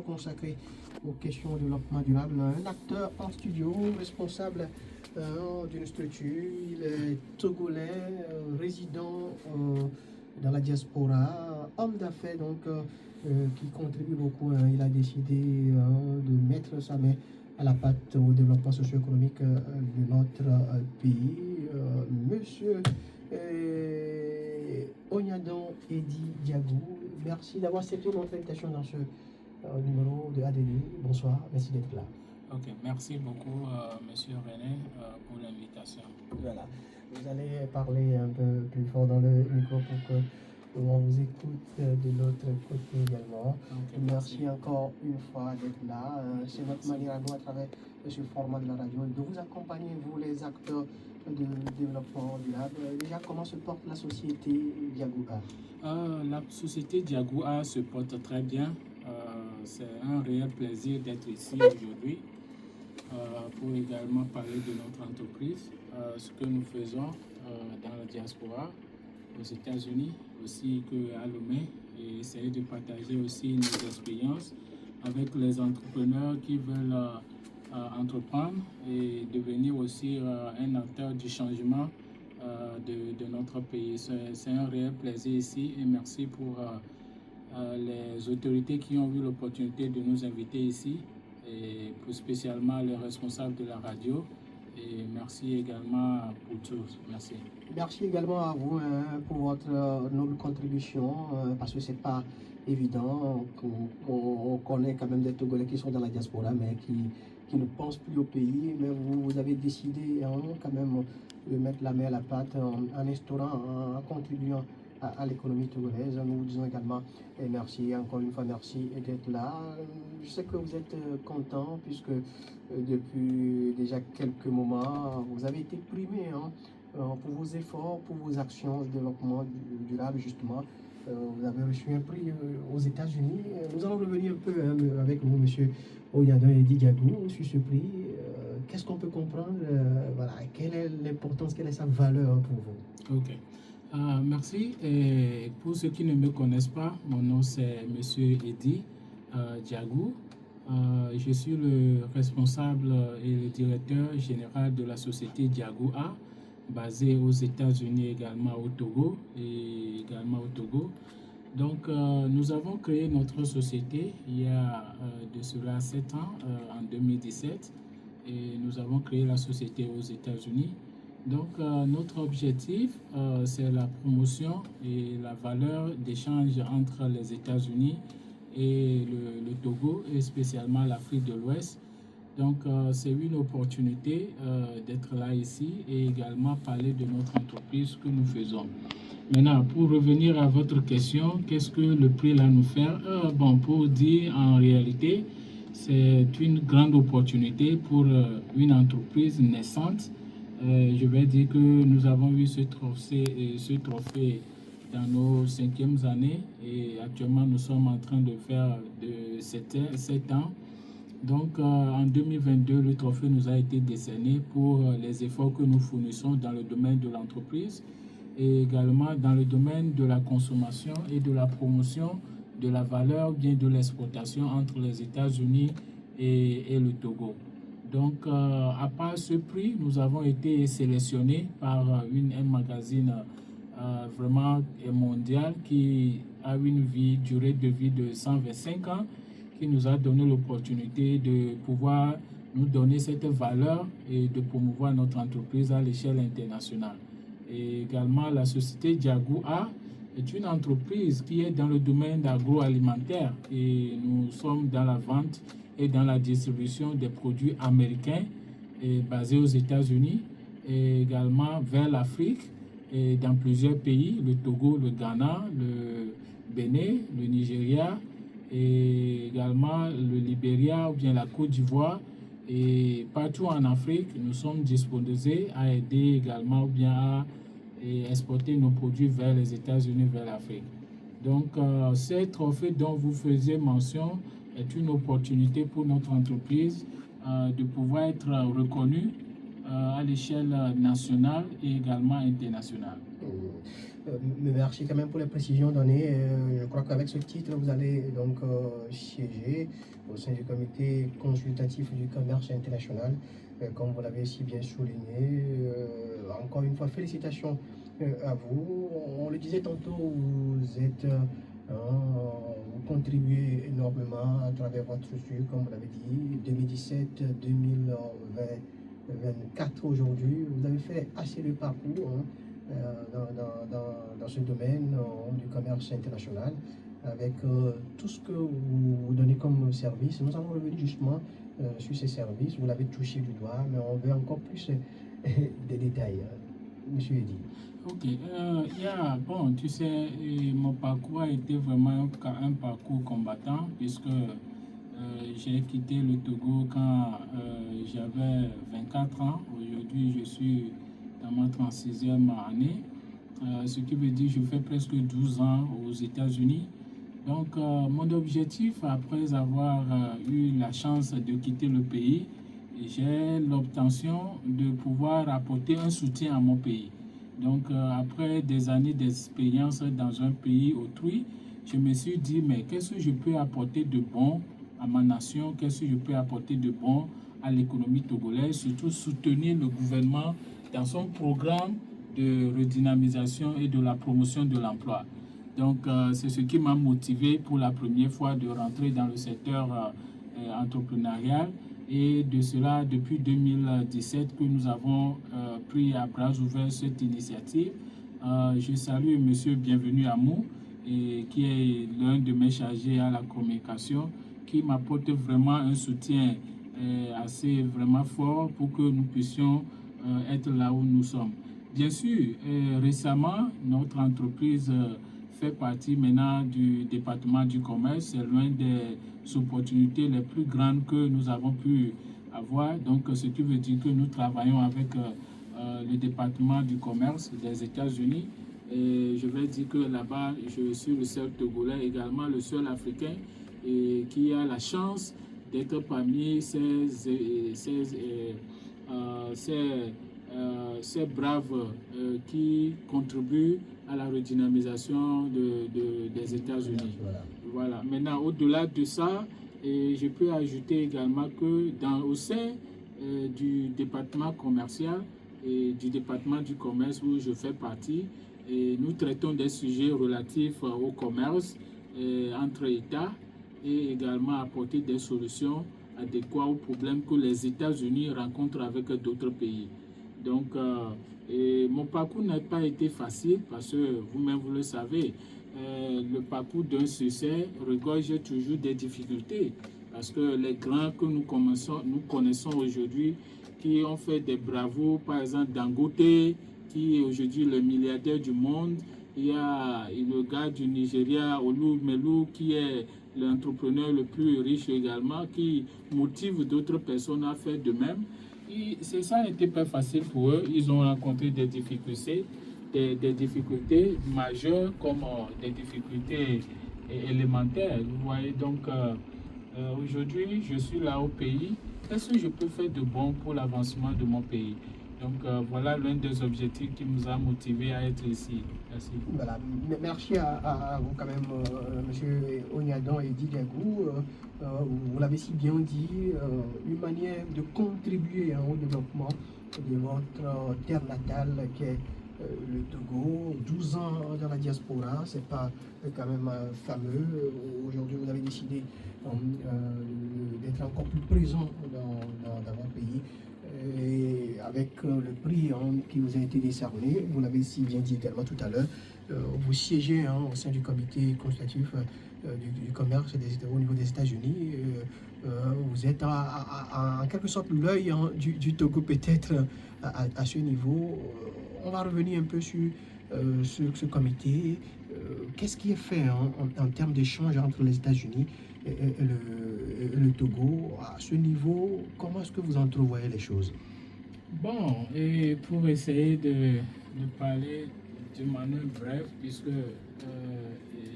consacré aux questions de développement durable. Un acteur en studio, responsable d'une structure, il est togolais, résident dans la diaspora, homme d'affaires donc qui contribue beaucoup. Il a décidé de mettre sa main à la pâte au développement socio-économique de notre pays. Monsieur Onyadon Edi Diagou, merci d'avoir accepté notre invitation dans ce numéro de ADN. Bonsoir, merci d'être là. Ok, merci beaucoup, Monsieur René, pour l'invitation. Voilà, vous allez parler un peu plus fort dans le micro pour que on vous écoute de l'autre côté également. Okay, merci encore une fois d'être là. C'est notre manière à nous, à travers ce format de la radio, de vous accompagner, vous les acteurs de développement durable. Déjà, comment se porte la société Diagou A? La société Diagou A se porte très bien. C'est un réel plaisir d'être ici aujourd'hui pour également parler de notre entreprise, ce que nous faisons dans la diaspora, aux États-Unis, aussi qu'à Lomé, et essayer de partager aussi nos expériences avec les entrepreneurs qui veulent entreprendre et devenir aussi un acteur du changement de notre pays. C'est un réel plaisir ici et merci pour les autorités qui ont eu l'opportunité de nous inviter ici et pour spécialement les responsables de la radio. Et merci également pour tous. Merci. Merci également à vous pour votre noble contribution parce que c'est pas évident. On connaît quand même des Togolais qui sont dans la diaspora mais qui ne pensent plus au pays. Mais vous avez décidé quand même de mettre la main à la pâte en instaurant, en contribuant à l'économie togolaise. Nous vous disons également merci, encore une fois merci d'être là. Je sais que vous êtes content puisque depuis déjà quelques moments, vous avez été primé pour vos efforts, pour vos actions de développement durable justement. Vous avez reçu un prix aux États-Unis. Nous allons revenir un peu avec vous, monsieur Onyadon Edi Diagou, sur ce prix. Qu'est-ce qu'on peut comprendre voilà, quelle est l'importance, quelle est sa valeur pour vous? Ok. Merci. Et pour ceux qui ne me connaissent pas, mon nom c'est monsieur Edi Diagou. Je suis le responsable et le directeur général de la société Diagou A, basée aux États-Unis également au Togo Donc, nous avons créé notre société il y a de cela 7 ans, en 2017, et nous avons créé la société aux États-Unis. Donc, notre objectif, c'est la promotion et la valeur d'échange entre les États-Unis et le Togo, et spécialement l'Afrique de l'Ouest. Donc, c'est une opportunité d'être là ici et également parler de notre entreprise que nous faisons. Maintenant, pour revenir à votre question, qu'est-ce que le prix là nous fait? Bon, pour dire en réalité, c'est une grande opportunité pour une entreprise naissante. Je vais dire que nous avons eu ce trophée dans nos 5e années et actuellement nous sommes en train de faire de 7 ans. Donc en 2022, le trophée nous a été décerné pour les efforts que nous fournissons dans le domaine de l'entreprise et également dans le domaine de la consommation et de la promotion de la valeur, bien de l'exportation entre les États-Unis et le Togo. Donc, à part ce prix, nous avons été sélectionnés par un magazine vraiment mondial qui a une durée de vie de 125 ans, qui nous a donné l'opportunité de pouvoir nous donner cette valeur et de promouvoir notre entreprise à l'échelle internationale. Et également, la société Diagou A est une entreprise qui est dans le domaine agroalimentaire et nous sommes dans la vente et dans la distribution des produits américains et basés aux États-Unis et également vers l'Afrique et dans plusieurs pays, le Togo, le Ghana, le Bénin, le Nigeria et également le Libéria ou bien la Côte d'Ivoire. Et partout en Afrique, nous sommes disposés à aider également ou bien à exporter nos produits vers les États-Unis, vers l'Afrique. Donc, ces trophées dont vous faisiez mention est une opportunité pour notre entreprise de pouvoir être reconnue à l'échelle nationale et également internationale. Mais merci quand même pour les précisions données. Je crois qu'avec ce titre, vous allez donc siéger au sein du comité consultatif du commerce international, comme vous l'avez si bien souligné. Encore une fois, félicitations à vous. On le disait tantôt, vous êtes, vous contribuez énormément à travers votre structure, comme vous l'avez dit, 2017-2024 aujourd'hui. Vous avez fait assez de parcours dans ce domaine du commerce international, avec tout ce que vous donnez comme service. Nous allons revenir justement sur ces services. Vous l'avez touché du doigt, mais on veut encore plus des détails. Monsieur Eddy. Ok, bon, tu sais, mon parcours a été vraiment un parcours combattant, puisque j'ai quitté le Togo quand j'avais 24 ans. Aujourd'hui, je suis dans ma 36e année, ce qui veut dire que je fais presque 12 ans aux États-Unis. Donc, mon objectif, après avoir eu la chance de quitter le pays, j'ai l'obtention de pouvoir apporter un soutien à mon pays. Donc, après des années d'expérience dans un pays autrui, je me suis dit, mais qu'est-ce que je peux apporter de bon à ma nation? Qu'est-ce que je peux apporter de bon à l'économie togolaise? Surtout soutenir le gouvernement dans son programme de redynamisation et de la promotion de l'emploi. Donc, c'est ce qui m'a motivé pour la première fois de rentrer dans le secteur entrepreneurial. Et de cela, depuis 2017, que nous avons pris à bras ouverts cette initiative. Je salue M. Bienvenu Amou, qui est l'un de mes chargés à la communication, qui m'apporte vraiment un soutien assez vraiment fort pour que nous puissions être là où nous sommes. Bien sûr, récemment, notre entreprise fait partie maintenant du département du commerce. C'est l'une des opportunités les plus grandes que nous avons pu avoir. Donc, ce qui veut dire que nous travaillons avec le département du commerce des États-Unis. Et je vais dire que là-bas, je suis le seul Togolais, également le seul Africain, et qui a la chance d'être parmi ces braves qui contribuent à la redynamisation des États-Unis. Voilà. Maintenant, au-delà de ça, je peux ajouter également que au sein du département commercial et du département du commerce où je fais partie, nous traitons des sujets relatifs au commerce entre États et également apporter des solutions adéquates aux problèmes que les États-Unis rencontrent avec d'autres pays. Donc, mon parcours n'a pas été facile parce que vous-même, vous le savez, le parcours d'un succès regorge toujours des difficultés parce que les grands que nous connaissons aujourd'hui, qui ont fait des bravos, par exemple Dangote, qui est aujourd'hui le milliardaire du monde. Il y a le gars du Nigeria, Olu Melu, qui est l'entrepreneur le plus riche également, qui motive d'autres personnes à faire de même. Ça n'était pas facile pour eux. Ils ont rencontré des difficultés majeures comme des difficultés élémentaires. Vous voyez, donc aujourd'hui, je suis là au pays. Qu'est-ce que je peux faire de bon pour l'avancement de mon pays? Donc voilà l'un des objectifs qui nous a motivés à être ici. Merci. Voilà. Merci à vous quand même, M. Onyadon et Eddy Diagou. Vous l'avez si bien dit, une manière de contribuer au développement de votre terre natale qui est le Togo. 12 ans dans la diaspora, c'est pas quand même fameux. Aujourd'hui, vous avez décidé d'être encore plus présent dans votre pays. Et avec le prix qui vous a été décerné, vous l'avez si bien dit également tout à l'heure, vous siégez au sein du comité consultatif du commerce au niveau des États-Unis. Vous êtes en quelque sorte l'œil du Togo peut-être à ce niveau. On va revenir un peu sur ce comité. Qu'est-ce qui est fait en termes d'échange entre les États-Unis et le Togo? À ce niveau, comment est-ce que vous entrevoyez les choses? Bon, et pour essayer de parler de manière brève, puisque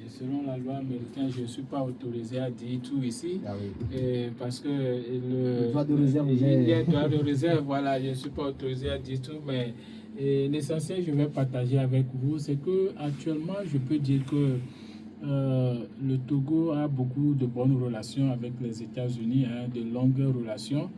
selon la loi américaine, je ne suis pas autorisé à dire tout ici, parce que le droit de réserve, voilà, je ne suis pas autorisé à dire tout, mais Et l'essentiel, je vais partager avec vous, c'est que actuellement, je peux dire que le Togo a beaucoup de bonnes relations avec les États-Unis, hein, de longues relations.